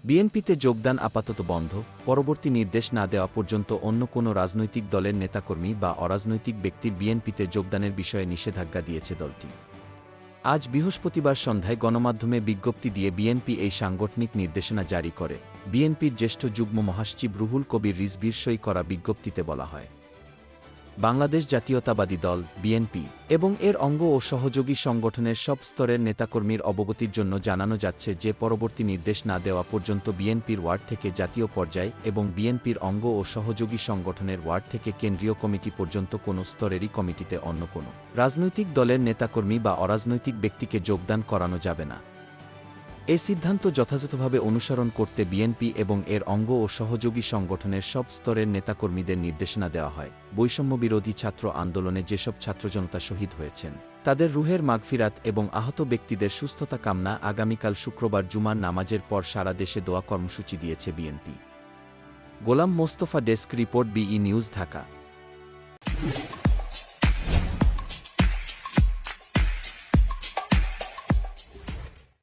বিএনপিতে যোগদান আপাতত বন্ধ, পরবর্তী নির্দেশ না দেওয়া পর্যন্ত অন্য কোনো রাজনৈতিক দলের নেতাকর্মী বা অরাজনৈতিক ব্যক্তির বিএনপিতে যোগদানের বিষয়ে নিষেধাজ্ঞা দিয়েছে দলটি। আজ বৃহস্পতিবার সন্ধ্যায় গণমাধ্যমে বিজ্ঞপ্তি দিয়ে বিএনপি এই সাংগঠনিক নির্দেশনা জারি করে। বিএনপির জ্যেষ্ঠ যুগ্ম মহাসচিব রুহুল কবির রিজভীর সই করা বিজ্ঞপ্তিতে বলা হয়, বাংলাদেশ জাতীয়তাবাদী দল বিএনপি এবং এর অঙ্গ ও সহযোগী সংগঠনের সব স্তরের নেতাকর্মীর অবগতির জন্য জানানো যাচ্ছে যে পরবর্তী নির্দেশ না দেওয়া পর্যন্ত বিএনপির ওয়ার্ড থেকে জাতীয় পর্যায় এবং বিএনপির অঙ্গ ও সহযোগী সংগঠনের ওয়ার্ড থেকে কেন্দ্রীয় কমিটি পর্যন্ত কোনো স্তরেরই কমিটিতে অন্য কোনো রাজনৈতিক দলের নেতাকর্মী বা অরাজনৈতিক ব্যক্তিকে যোগদান করানো যাবে না। এ সিদ্ধান্ত যথাযথভাবে অনুসরণ করতে বিএনপি এবং এর অঙ্গ ও সহযোগী সংগঠনের সব স্তরের নেতাকর্মীদের নির্দেশনা দেওয়া হয়। বৈষম্যবিরোধী ছাত্র আন্দোলনে যেসব ছাত্রজনতা শহীদ হয়েছেন তাদের রুহের মাগফিরাত এবং আহত ব্যক্তিদের সুস্থতা কামনা আগামীকাল শুক্রবার জুমার নামাজের পর সারা দেশে দোয়া কর্মসূচি দিয়েছে BNP. Golam Mostafa, desk report, BE news, Dhaka.